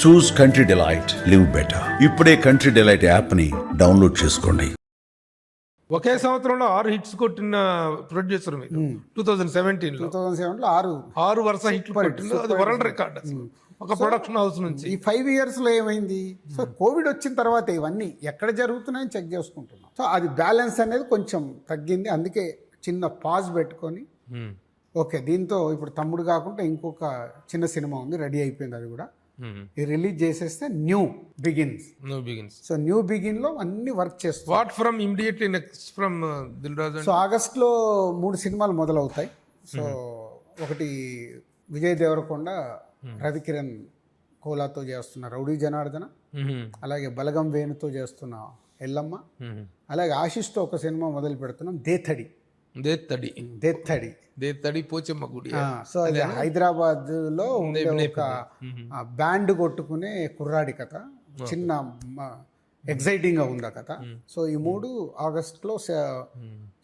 చూస్ country delight, live better. ఇప్పుడే country delight యాప్ని download చేసుకోండి. ఒకే సంవత్సరంలో 6 హిట్స్ కొట్టిన ప్రొడ్యూసర్ మీరు 2017లో 2007లో 6 వరుస హిట్లు కొట్టింది. అది వరల్డ్ రికార్డ్ అసలు ఒక ప్రొడక్షన్ హౌస్ నుంచి. ఈ 5 ఇయర్స్లో ఏమైంది? సో కోవిడ్ వచ్చిన తర్వాత ఇవన్నీ ఎక్కడ జరుగుతున్నాయని చెక్ చేసుకుంటున్నాం. సో అది బ్యాలెన్స్ అనేది కొంచెం తగ్గింది. అందుకే చిన్న పాజ్ పెట్టుకొని ఓకే దీంతో ఇప్పుడు తమ్ముడు కాకుండా ఇంకొక చిన్న సినిమా ఉంది, రెడీ అయిపోయింది. అది కూడా ఇది రిలీజ్ చేసేస్తే new begins. So new begin లో అన్ని వర్క్ చేస్తాం. What from immediately next from Dil Raju? So ఆగస్ట్లో 3 సినిమాలు మొదలవుతాయి. సో ఒకటి విజయ్ దేవరకొండ, రవికిరణ్ కోలాతో చేస్తున్న రౌడీ జనార్దన, అలాగే బలగం వేణుతో చేస్తున్న ఎల్లమ్మ, అలాగే ఆశిష్తో ఒక సినిమా మొదలు పెడుతున్నాం, దేత్తడి పోచమ్మ గుడి. సో అది హైదరాబాద్ లో ఒక బ్యాండ్ కొట్టుకునే కుర్రాడి కథ, చిన్న ఎగ్జైటింగ్ గా ఉంది ఆ కథ. సో ఈ 3 ఆగస్ట్లో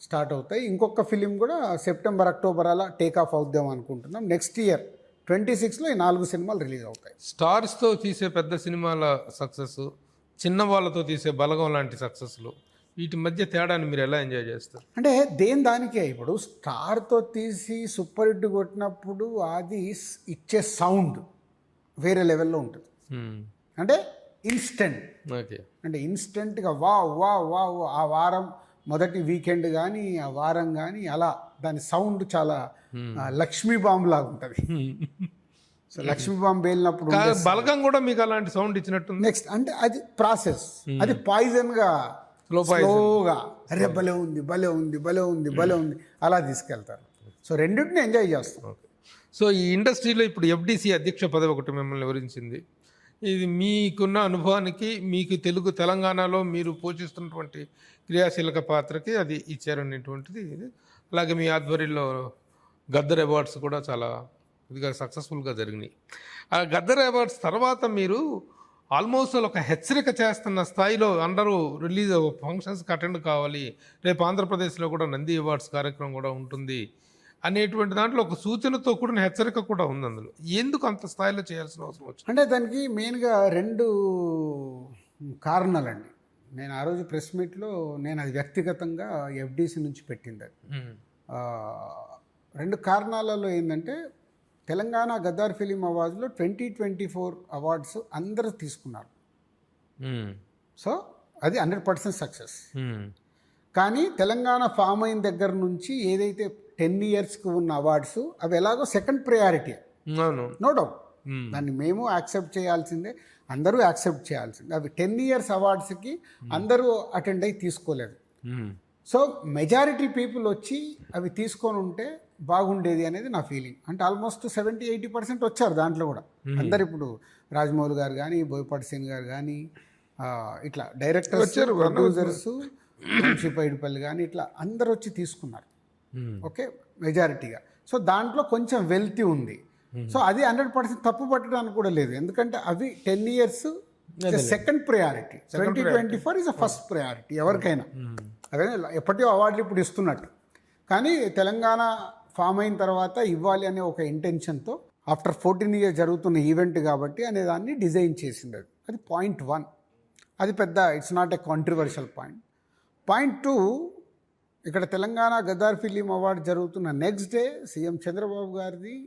స్టార్ట్ అవుతాయి. ఇంకొక ఫిలిం కూడా సెప్టెంబర్ అక్టోబర్ అలా టేక్ ఆఫ్ అవుద్దాం అనుకుంటున్నాం. నెక్స్ట్ ఇయర్ 26లో ఈ 4 సినిమాలు రిలీజ్ అవుతాయి. స్టార్స్తో తీసే పెద్ద సినిమాల సక్సెస్, చిన్న వాళ్ళతో తీసే బలగం లాంటి సక్సెస్లు, వీటి మధ్య తేడాన్ని మీరు ఎలా ఎంజాయ్ చేస్తారు? అంటే దానికే ఇప్పుడు స్టార్తో తీసి సూపర్ హిట్ కొట్టినప్పుడు అది ఇచ్చే సౌండ్ వేరే లెవెల్లో ఉంటుంది. అంటే ఇన్స్టెంట్, అంటే ఇన్స్టెంట్గా వా ఆ వారం మొదటి వీకెండ్ కానీ ఆ వారం కానీ అలా దాని సౌండ్ చాలా లక్ష్మీ బాంబు లాగా ఉంటుంది. సో లక్ష్మీ బాంబు వెళ్ళినప్పుడు బలగం కూడా మీకు అలాంటి సౌండ్ ఇచ్చినట్టు. నెక్స్ట్ అంటే అది ప్రాసెస్, అది పాయిజన్గా స్లోగా అరే భలే ఉంది అలా తీసుకెళ్తారు. సో రెండింటిని ఎంజాయ్ చేస్తాం. సో ఈ ఇండస్ట్రీలో ఇప్పుడు FDC అధ్యక్ష పదవి ఒకటి మిమ్మల్ని వివరించింది. ఇది మీకున్న అనుభవానికి, మీకు తెలంగాణలో మీరు పోషిస్తున్నటువంటి క్రియాశీలక పాత్రకి అది ఇచ్చారనేటువంటిది. అలాగే మీ ఆధ్వర్యంలో గద్దర్ అవార్డ్స్ కూడా చాలా ఇదిగా సక్సెస్ఫుల్గా జరిగినాయి. ఆ గద్దర్ అవార్డ్స్ తర్వాత మీరు ఆల్మోస్ట్ ఒక హెచ్చరిక చేస్తున్న స్థాయిలో అందరూ రిలీజ్ ఫంక్షన్స్కి అటెండ్ కావాలి, రేపు ఆంధ్రప్రదేశ్లో కూడా నంది అవార్డ్స్ కార్యక్రమం కూడా ఉంటుంది అనేటువంటి దాంట్లో ఒక సూచనతో కూడిన హెచ్చరిక కూడా ఉంది. అందులో ఎందుకు అంత స్థాయిలో చేయాల్సిన అవసరం వచ్చింది? అంటే దానికి మెయిన్గా 2 కారణాలండి. నేను ఆ రోజు ప్రెస్ మీట్లో నేను అది వ్యక్తిగతంగా FDC నుంచి పెట్టింది. అది 2 కారణాలలో ఏంటంటే, తెలంగాణ గద్దార్ ఫిలిం అవార్డ్స్లో 2024 అవార్డ్స్ అందరూ తీసుకున్నారు. సో అది 100% సక్సెస్. కానీ తెలంగాణ ఫామ్ అయిన దగ్గర నుంచి ఏదైతే 10 ఇయర్స్కి ఉన్న అవార్డ్స్ అవి ఎలాగో సెకండ్ ప్రయారిటీ, నో డౌట్. దాన్ని మేము యాక్సెప్ట్ చేయాల్సిందే, అందరూ యాక్సెప్ట్ చేయాల్సిందే. అవి 10 ఇయర్స్ అవార్డ్స్కి అందరూ అటెండ్ అయ్యి తీసుకోలేదు. సో మెజారిటీ పీపుల్ వచ్చి అవి తీసుకొని ఉంటే బాగుండేది అనేది నా ఫీలింగ్. అంటే ఆల్మోస్ట్ 70-80% వచ్చారు దాంట్లో కూడా. అందరు ఇప్పుడు రాజమౌళి గారు కానీ, బోయపాటి సింగ్ గారు కానీ, ఇట్లా డైరెక్టర్స్, ప్రొడ్యూసర్స్, వంశీపైడిపల్లి కానీ ఇట్లా అందరు వచ్చి తీసుకున్నారు. ఓకే, మెజారిటీగా. సో దాంట్లో కొంచెం వెల్తీ ఉంది. సో అది 100% తప్పు పట్టడానికి కూడా లేదు. ఎందుకంటే అవి 10 years second priority, 2024 is a first priority ఎవరికైనా. అదే ఎప్పటికో అవార్డులు ఇప్పుడు ఇస్తున్నట్టు. కానీ తెలంగాణ ఫామ్ అయిన తర్వాత ఇవ్వాలి అనే ఒక ఇంటెన్షన్తో ఆఫ్టర్ 14 ఇయర్స్ జరుగుతున్న ఈవెంట్ కాబట్టి అనే దాన్ని డిజైన్ చేసింది. అది పాయింట్ 1. అది పెద్ద it's not a controversial point. Point 2, ఇక్కడ తెలంగాణ గద్దార్ ఫిలిం అవార్డు జరుగుతున్న నెక్స్ట్ డే సీఎం చంద్రబాబు గారిది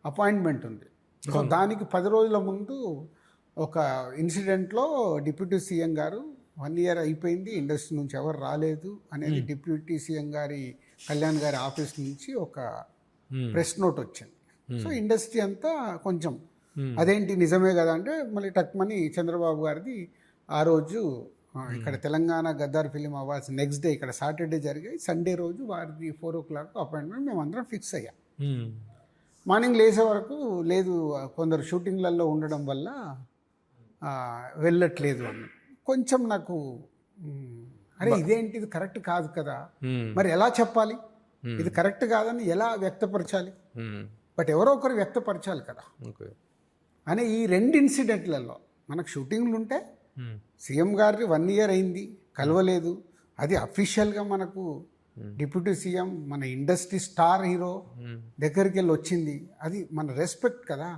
అపాయింట్మెంట్ ఉంది. సో దానికి 10 రోజుల ముందు ఒక ఇన్సిడెంట్లో డిప్యూటీ సీఎం గారు 1 ఇయర్ అయిపోయింది, ఇండస్ట్రీ నుంచి ఎవరు రాలేదు అనేది డిప్యూటీ సీఎం గారి కళ్యాణ్ గారి ఆఫీస్ నుంచి ఒక ప్రెస్ నోట్ వచ్చింది. సో ఇండస్ట్రీ అంతా కొంచెం అదేంటి నిజమే కదా అంటే మళ్ళీ టక్మని చంద్రబాబు గారిది ఆ రోజు ఇక్కడ Telangana Gaddar film awards next day ఇక్కడ సాటర్డే జరిగాయి, సండే రోజు వారిది 4 o'clock అపాయింట్మెంట్ మేము అందరం ఫిక్స్ అయ్యాం. మార్నింగ్ లేసే వరకు లేదు, కొందరు షూటింగ్లలో ఉండడం వల్ల వెళ్ళట్లేదు అని కొంచెం నాకు అరే ఇదేంటి, ఇది కరెక్ట్ కాదు కదా, మరి ఎలా చెప్పాలి, ఇది కరెక్ట్ కాదని ఎలా వ్యక్తపరచాలి, బట్ ఎవరో ఒకరు వ్యక్తపరచాలి కదా అని ఈ 2 ఇన్సిడెంట్లలో మనకు షూటింగ్లు ఉంటే సీఎం గారిని 1 ఇయర్ అయింది కలవలేదు, అది అఫీషియల్గా మనకు డిప్యూటీ సీఎం మన ఇండస్ట్రీ స్టార్ హీరో దగ్గరికి వెళ్ళి వచ్చింది, అది మన రెస్పెక్ట్ కదా.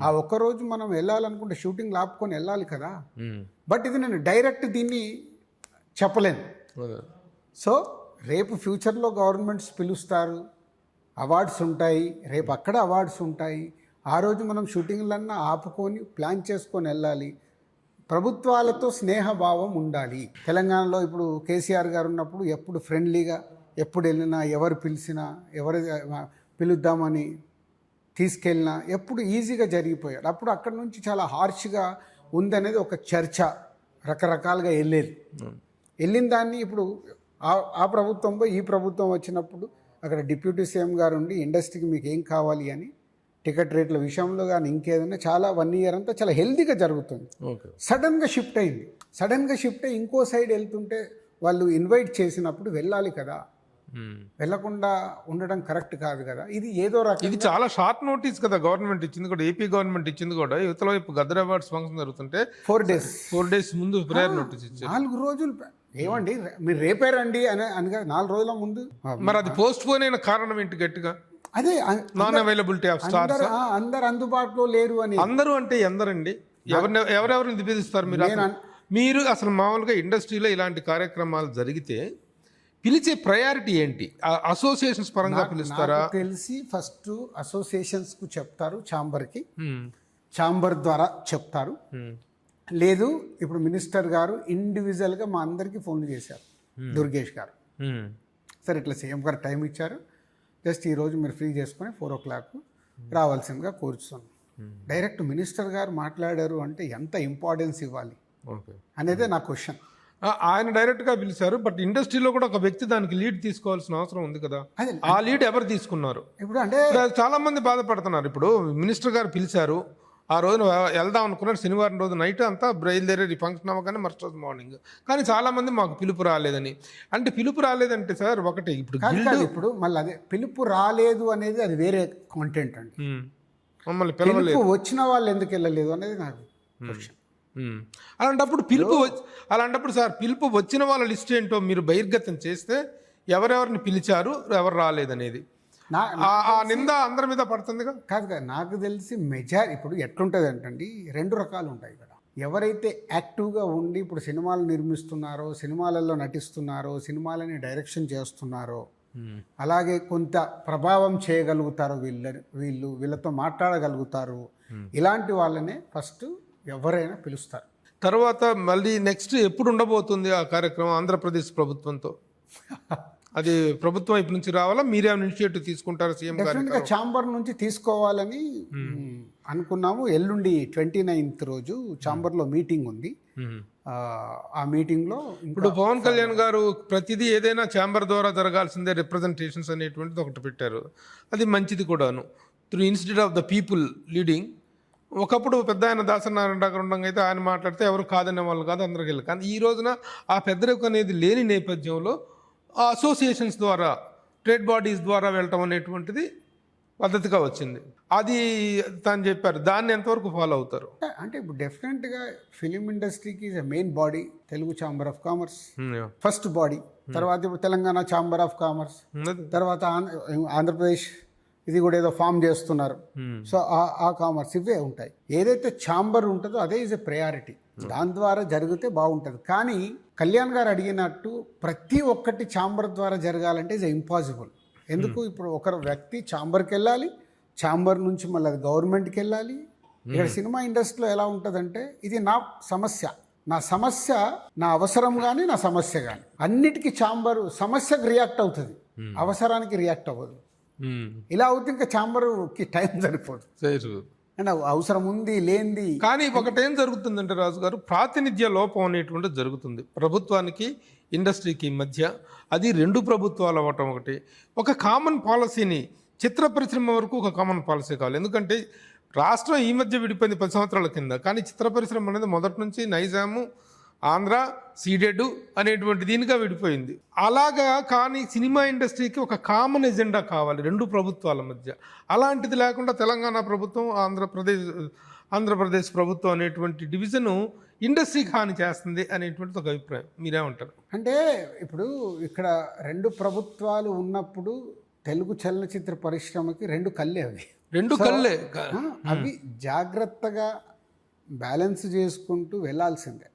ఆ ఒక్కరోజు మనం వెళ్ళాలనుకుంటే షూటింగ్ ఆపుకొని వెళ్ళాలి కదా. బట్ ఇది నేను డైరెక్ట్ దీన్ని చెప్పలేను. సో రేపు ఫ్యూచర్లో గవర్నమెంట్స్ పిలుస్తారు, అవార్డ్స్ ఉంటాయి, రేపు అక్కడ అవార్డ్స్ ఉంటాయి. ఆ రోజు మనం షూటింగ్లన్నా ఆపుకొని ప్లాన్ చేసుకొని వెళ్ళాలి. ప్రభుత్వాలతో స్నేహభావం ఉండాలి. తెలంగాణలో ఇప్పుడు కేసీఆర్ గారు ఉన్నప్పుడు ఎప్పుడు ఫ్రెండ్లీగా, ఎప్పుడు వెళ్ళినా, ఎవరు పిలిచినా, ఎవరు పిలుద్దామని తీసుకెళ్ళినా ఎప్పుడు ఈజీగా జరిగిపోయాడు. అప్పుడు అక్కడ నుంచి చాలా హార్ష్గా ఉందనేది ఒక చర్చ, రకరకాలుగా వెళ్ళేది. వెళ్ళిన దాన్ని ఇప్పుడు ఆ ప్రభుత్వంలో ఈ ప్రభుత్వం వచ్చినప్పుడు అక్కడ డిప్యూటీ సీఎం గారు ఉండి ఇండస్ట్రీకి మీకు ఏం కావాలి అని టికెట్ రేట్ల విషయంలో కానీ ఇంకేదైనా చాలా 1 year అంతా చాలా హెల్తీగా జరుగుతుంది. సడన్గా షిఫ్ట్ అయింది. సడన్గా షిఫ్ట్ అయ్యి ఇంకో సైడ్ వెళ్తుంటే వాళ్ళు ఇన్వైట్ చేసినప్పుడు వెళ్ళాలి కదా, వెళ్ళకుండా ఉండడం కరెక్ట్ కాదు కదా. ఇది ఏదో రకం, ఇది చాలా షార్ట్ నోటీస్ కదా గవర్నమెంట్ ఇచ్చింది కూడా, ఏపీ గవర్నమెంట్ ఇచ్చింది కూడా. యువతల వైపు గద్దర్ అవార్డ్స్ ఫంక్షన్ జరుగుతుంటే 4 days ముందు ప్రేయర్ నోటీస్ ఇచ్చారు. 4 రోజులు ఏమండి మీరు రేపే రండి అనగా 4 రోజుల ముందు. మరి అది పోస్ట్ పోన్ అయిన కారణం ఏంటి గట్టిగా? అదే నాన్ అవైలబిలిటీ ఆఫ్ స్టార్స్. అందరు అందుబాటులో లేరు అని. అందరూ అంటే ఎందరండి? ఎవరెవరిని పిలుస్తారు మీరు? అసలు మామూలుగా ఇండస్ట్రీలో ఇలాంటి కార్యక్రమాలు జరిగితే పిలిచే ప్రయారిటీ ఏంటి? అసోసియేషన్స్ పరంగా పిలుస్తారా? తెలిసి ఫస్ట్ అసోసియేషన్స్కు చెప్తారు, ఛాంబర్కి, ఛాంబర్ ద్వారా చెప్తారు. లేదు ఇప్పుడు మినిస్టర్ గారు ఇండివిజువల్గా మా అందరికీ ఫోన్లు చేశారు. దుర్గేష్ గారు, సరే ఇట్లా సీఎం గారు టైం ఇచ్చారు, జస్ట్ ఈరోజు మీరు ఫ్రీ చేసుకొని 4 o'clock రావాల్సిందిగా కోరుతున్నాను. డైరెక్ట్ మినిస్టర్ గారు మాట్లాడారు అంటే ఎంత ఇంపార్టెన్స్ ఇవ్వాలి అనేదే నా క్వశ్చన్. ఆయన డైరెక్ట్గా పిలిచారు, బట్ ఇండస్ట్రీలో కూడా ఒక వ్యక్తి దానికి లీడ్ తీసుకోవాల్సిన అవసరం ఉంది కదా. ఆ లీడ్ ఎవరు తీసుకున్నారు? ఇప్పుడు అంటే చాలా మంది బాధపడుతున్నారు. ఇప్పుడు మినిస్టర్ గారు పిలిచారు, ఆ రోజున వెళ్దాం అనుకున్నారు, శనివారం రోజు నైట్ అంతా బయలుదేరి ఫంక్షన్ అవ్వగానే మరుసటి రోజు మార్నింగ్. కానీ చాలా మంది మాకు పిలుపు రాలేదని. అంటే పిలుపు రాలేదంటే సార్ ఒకటి ఇప్పుడు ఇప్పుడు మళ్ళీ అదే పిలుపు రాలేదు అనేది అది వేరే కాంటెంట్ అండి. మమ్మల్ని పిలవలేదు, వచ్చిన వాళ్ళు ఎందుకు వెళ్ళలేదు అనేది నాకు క్వశ్చన్. అలాంటప్పుడు సార్ పిలుపు వచ్చిన వాళ్ళ లిస్ట్ ఏంటో మీరు బహిర్గతం చేస్తే ఎవరెవరిని పిలిచారు, ఎవరు రాలేదనేది ఆ నింద అందరి మీద పడుతుందిగా. కాదు కదా, నాకు తెలిసి ఇప్పుడు ఎట్లుంటుంది అంటే 2 రకాలు ఉంటాయి ఇక్కడ. ఎవరైతే యాక్టివ్గా ఉండి ఇప్పుడు సినిమాలు నిర్మిస్తున్నారో, సినిమాలలో నటిస్తున్నారో, సినిమాలని డైరెక్షన్ చేస్తున్నారో, అలాగే కొంత ప్రభావం చేయగలుగుతారో, వీళ్ళతో మాట్లాడగలుగుతారు, ఇలాంటి వాళ్ళనే ఫస్ట్ ఎవరైనా పిలుస్తారు. తర్వాత మళ్ళీ నెక్స్ట్ ఎప్పుడు ఉండబోతుంది ఆ కార్యక్రమం ఆంధ్రప్రదేశ్ ప్రభుత్వంతో? అది ప్రభుత్వం వైపు నుంచి రావాలా, మీరే ఇనిషియేటివ్ తీసుకుంటారు? సీఎం డెఫినెట్గా ఛాంబర్ నుంచి తీసుకోవాలని అనుకున్నాము. ఎల్లుండి 29th రోజు ఛాంబర్లో మీటింగ్ ఉంది. ఆ మీటింగ్లో ఇప్పుడు పవన్ కళ్యాణ్ గారు ప్రతిదీ ఏదైనా ఛాంబర్ ద్వారా జరగాల్సిందే, రిప్రజెంటేషన్స్ అనేటువంటిది ఒకటి పెట్టారు. అది మంచిది కూడాను. Through institute of the people leading. ఒకప్పుడు పెద్ద ఆయన దాసనారాయణ గారు ఉండగా అయితే ఆయన మాట్లాడితే ఎవరు కాదనే వాళ్ళు కాదు, అందరికి వెళ్ళి. కానీ ఈ రోజున ఆ పెద్దరికం అనేది లేని నేపథ్యంలో ఆ అసోసియేషన్స్ ద్వారా, ట్రేడ్ బాడీస్ ద్వారా వెళ్ళటం అనేటువంటిది పద్ధతిగా వచ్చింది. అది తను చెప్పారు. దాన్ని ఎంతవరకు ఫాలో అవుతారు? అంటే ఇప్పుడు డెఫినెట్గా ఫిలిం ఇండస్ట్రీకి is a main body Telugu chamber of commerce, first body. తర్వాత ఇప్పుడు తెలంగాణ ఛాంబర్ ఆఫ్ కామర్స్, తర్వాత ఆంధ్రప్రదేశ్ ఇది కూడా ఏదో ఫామ్ చేస్తున్నారు. సో ఆ కామర్స్ ఇవే ఉంటాయి. ఏదైతే ఛాంబర్ ఉంటుందో అదే ఈజ్ ఎ ప్రయారిటీ. దాని ద్వారా జరిగితే బాగుంటుంది. కానీ కళ్యాణ్ గారు అడిగినట్టు ప్రతి ఒక్కటి ఛాంబర్ ద్వారా జరగాలంటే ఇస్ ఇంపాసిబుల్. ఎందుకు? ఇప్పుడు ఒక వ్యక్తి ఛాంబర్కి వెళ్ళాలి, ఛాంబర్ నుంచి మళ్ళీ అది గవర్నమెంట్కి వెళ్ళాలి. ఇక్కడ సినిమా ఇండస్ట్రీలో ఎలా ఉంటుందంటే ఇది నా సమస్య, నా అవసరం కానీ నా సమస్య కానీ అన్నిటికీ ఛాంబర్ సమస్యకు రియాక్ట్ అవుతుంది, అవసరానికి రియాక్ట్ అవ్వదు. ఇలా అవుతుంది, ఇంకా ఛాంబర్కి టైం సరిపోదు. అండ్ అవసరం ఉంది లేనిది. కానీ ఒకటేం జరుగుతుందంటే రాజు గారు, ప్రాతినిధ్య లోపం అనేటువంటిది జరుగుతుంది ప్రభుత్వానికి ఇండస్ట్రీకి మధ్య. అది 2 ప్రభుత్వాలు అవ్వటం ఒకటి. ఒక కామన్ పాలసీని, చిత్ర పరిశ్రమ వరకు ఒక కామన్ పాలసీ కావాలి. ఎందుకంటే రాష్ట్రం ఈ మధ్య విడిపోయింది 10 సంవత్సరాల కింద. కానీ చిత్ర పరిశ్రమ అనేది మొదటి నుంచి నైజాము, ఆంధ్ర, సీడెడ్ అనేటువంటి దీనిగా విడిపోయింది. అలాగా. కానీ సినిమా ఇండస్ట్రీకి ఒక కామన్ ఎజెండా కావాలి 2 ప్రభుత్వాల మధ్య. అలాంటిది లేకుండా తెలంగాణ ప్రభుత్వం, ఆంధ్రప్రదేశ్ ప్రభుత్వం అనేటువంటి డివిజను ఇండస్ట్రీకి హాని చేస్తుంది అనేటువంటిది ఒక అభిప్రాయం. మీరేమంటారు? అంటే ఇప్పుడు ఇక్కడ 2 ప్రభుత్వాలు ఉన్నప్పుడు తెలుగు చలనచిత్ర పరిశ్రమకి రెండు కళ్ళే అవి. రెండు కళ్ళే అవి జాగ్రత్తగా బ్యాలెన్స్ చేసుకుంటూ వెళ్ళాల్సిందే.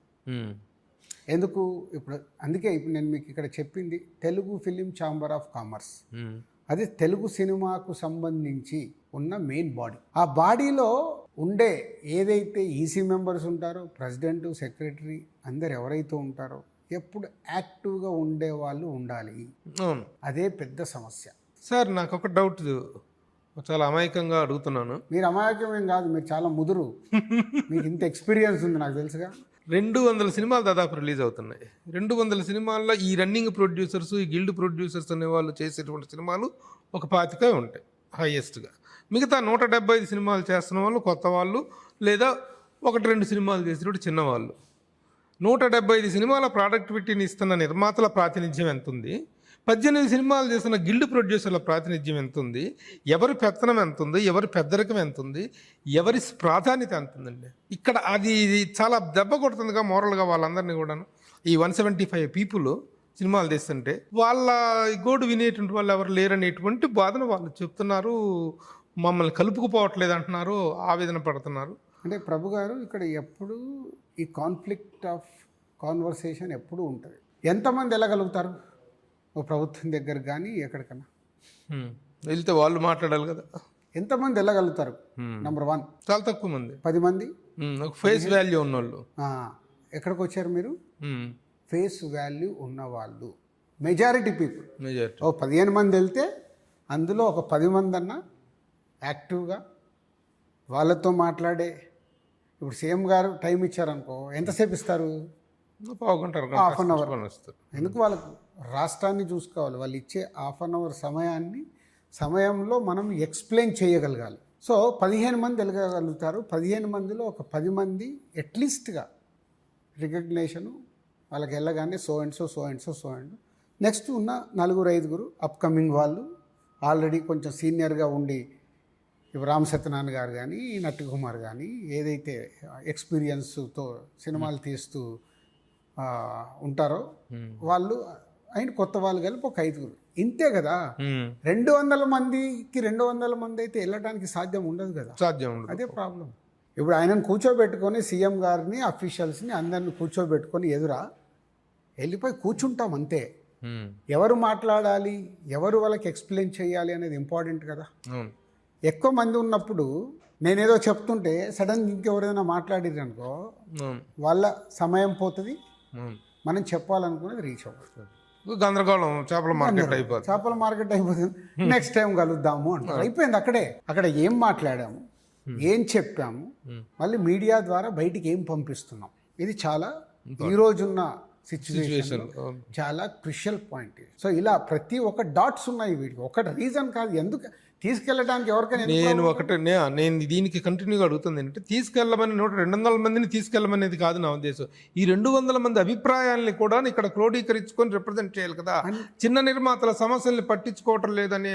ఎందుకు ఇప్పుడు అందుకే ఇప్పుడు నేను మీకు ఇక్కడ చెప్పింది Telugu film chamber of commerce. అది తెలుగు సినిమాకు సంబంధించి ఉన్న మెయిన్ బాడీ. ఆ బాడీలో ఉండే ఏదైతే ఈసీ మెంబర్స్ ఉంటారో, ప్రెసిడెంట్, సెక్రటరీ అందరు ఎవరైతే ఉంటారో ఎప్పుడు యాక్టివ్గా ఉండే వాళ్ళు ఉండాలి. అదే పెద్ద సమస్య. సార్ నాకు ఒక డౌట్, చాలా అమాయకంగా అడుగుతున్నాను. మీరు అమాయకమేం కాదు, మీరు చాలా ముదురు, మీకు ఇంత ఎక్స్పీరియన్స్ ఉంది నాకు తెలుసుగా. 200 సినిమాలు దాదాపు రిలీజ్ అవుతున్నాయి. 200 సినిమాల్లో ఈ రన్నింగ్ ప్రొడ్యూసర్స్, ఈ గిల్డ్ ప్రొడ్యూసర్స్ అనే వాళ్ళు చేసేటువంటి సినిమాలు ఒక 25 ఉంటాయి హైయెస్ట్గా. మిగతా 175 సినిమాలు చేస్తున్న వాళ్ళు కొత్త వాళ్ళు, లేదా 1-2 సినిమాలు చేసేటప్పుడు చిన్నవాళ్ళు. 175 సినిమాల ప్రొడక్టివిటీని ఇస్తున్న నిర్మాతల ప్రాతినిధ్యం ఎంత ఉంది, 18 సినిమాలు చేస్తున్న గిల్డ్ ప్రొడ్యూసర్ల ప్రాతినిధ్యం ఎంత ఉంది, ఎవరి పెత్తనం ఎంత ఉంది, ఎవరి పెద్దరికం ఎంత ఉంది, ఎవరి ప్రాధాన్యత ఎంత ఉందండి. ఇక్కడ అది చాలా దెబ్బ కొడుతుందిగా మోరల్గా వాళ్ళందరినీ కూడాను. ఈ 175 పీపుల్ సినిమాలు తీస్తుంటే వాళ్ళ గోడు వినేటువంటి వాళ్ళు ఎవరు లేరనేటువంటి బాధను వాళ్ళు చెప్తున్నారు. మమ్మల్ని కలుపుకుపోవట్లేదు అంటున్నారు, ఆవేదన పడుతున్నారు. అంటే ప్రభు గారు ఇక్కడ ఎప్పుడు ఈ కాన్ఫ్లిక్ట్ ఆఫ్ కాన్వర్సేషన్ ఎప్పుడు ఉంటుంది. ఎంతమంది వెళ్ళగలుగుతారు ఓ ప్రభుత్వం దగ్గర కానీ ఎక్కడికన్నా వెళ్తే వాళ్ళు మాట్లాడాలి కదా. ఎంతమంది వెళ్ళగలుగుతారు? నెంబర్ 1 చాలా తక్కువ మంది, 10 మంది ఒక ఫేస్ వాల్యూ ఉన్నోళ్ళు. ఎక్కడికి వచ్చారు మీరు? ఫేస్ వాల్యూ ఉన్నవాళ్ళు మెజారిటీ పీపుల్. ఓ 15 మంది వెళ్తే అందులో ఒక 10 మంది అన్నా యాక్టివ్గా వాళ్ళతో మాట్లాడే. ఇప్పుడు సీఎం గారు టైం ఇచ్చారనుకో, ఎంతసేపు ఇస్తారు? Half an hour. ఎందుకు? వాళ్ళకు రాష్ట్రాన్ని చూసుకోవాలి. వాళ్ళు ఇచ్చే హాఫ్ అన్ అవర్ సమయంలో మనం ఎక్స్ప్లెయిన్ చేయగలగాలి. సో 15 మంది వెళ్ళగలుగుతారు. 15 మందిలో ఒక 10 మంది అట్లీస్ట్గా రికగ్నేషను వాళ్ళకి వెళ్ళగానే సో అండ్ సో. నెక్స్ట్ ఉన్న 4-5 అప్కమింగ్ వాళ్ళు ఆల్రెడీ కొంచెం సీనియర్గా ఉండి, ఇప్పుడు రామ్ సత్యనారాయణ గారు కానీ, నట్టి కుమార్ కానీ, ఏదైతే ఎక్స్పీరియన్స్తో సినిమాలు తీస్తూ ఉంటారో వాళ్ళు అయిన కొత్త వాళ్ళు కలిపి ఒక 5. ఇంతే కదా. 200 మందికి 200 మంది అయితే వెళ్ళడానికి సాధ్యం ఉండదు కదా. అదే ప్రాబ్లం. ఇప్పుడు ఆయనను కూర్చోబెట్టుకొని సీఎం గారిని, అఫీషియల్స్ని అందరిని కూర్చోబెట్టుకొని ఎదురా వెళ్ళిపోయి కూర్చుంటాం అంతే. ఎవరు మాట్లాడాలి, ఎవరు వాళ్ళకి ఎక్స్ప్లెయిన్ చేయాలి అనేది ఇంపార్టెంట్ కదా. ఎక్కువ మంది ఉన్నప్పుడు నేనేదో చెప్తుంటే సడన్ ఇంకెవరైనా మాట్లాడిరు అనుకో, వాళ్ళ సమయం పోతుంది, మనం చెప్పాలనుకునేది రీచ్ అవ్వదు. గందరగోళం, చేపల మార్కెట్ అయిపోతుంది. నెక్స్ట్ టైం కలుద్దాము అంటారు. అయిపోయింది అక్కడే. అక్కడ ఏం మాట్లాడాము, ఏం చెప్పాము, మళ్ళీ మీడియా ద్వారా బయటికి ఏం పంపిస్తున్నాం, ఇది చాలా ఈ రోజున్న సిచ్యువేషన్ చాలా క్రిషియల్ పాయింట్. సో ఇలా ప్రతి ఒక్క డాట్స్ ఉన్నాయి వీటికి. ఒకటి రీజన్ కాదు ఎందుకు తీసుకెళ్ళడానికి ఎవరికైనా. నేను దీనికి కంటిన్యూగా అడుగుతుంది ఏంటంటే, తీసుకెళ్ళమని 200 మందిని తీసుకెళ్ళమనేది కాదు నా ఉద్దేశం. ఈ 200 మంది అభిప్రాయాల్ని కూడా ఇక్కడ క్రోడీకరించుకొని రిప్రజెంట్ చేయాలి కదా. చిన్న నిర్మాతల సమస్యల్ని పట్టించుకోవటం లేదనే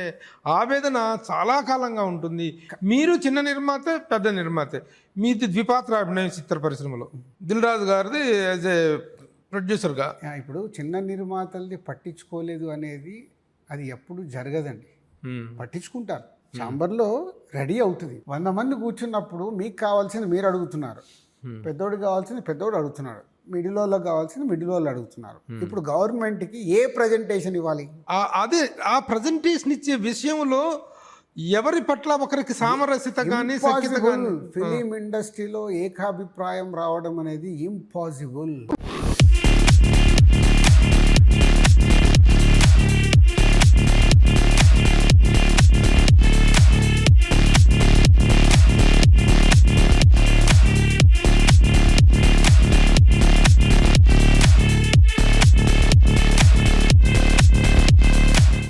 ఆవేదన చాలా కాలంగా ఉంటుంది. మీరు చిన్న నిర్మాతే, పెద్ద నిర్మాతే, మీది ద్విపాత్ర అభినయం చిత్ర పరిశ్రమలో. దిల్ రాజు గారిది యాజ్ ఏ ప్రొడ్యూసర్గా. ఇప్పుడు చిన్న నిర్మాతల్ని పట్టించుకోలేదు అనేది అది ఎప్పుడు జరగదండి. పట్టించుకుంటారు. ఛాంబర్లో రెడీ అవుతుంది. 100 మంది కూర్చున్నప్పుడు మీకు కావాల్సింది మీరు అడుగుతున్నారు, పెద్దోడికి కావాల్సింది పెద్దోడు అడుగుతున్నాడు, మిడిల్ వాళ్ళకి కావాల్సింది మిడిల్ వాళ్ళు అడుగుతున్నారు. ఇప్పుడు గవర్నమెంట్కి ఏ ప్రజెంటేషన్ ఇవ్వాలి? అదే ఆ ప్రజెంటేషన్ ఇచ్చే విషయంలో ఎవరి పట్ల ఒకరికి సామరస్యత కానీ ఫిలిం ఇండస్ట్రీలో ఏకాభిప్రాయం రావడం అనేది ఇంపాసిబుల్.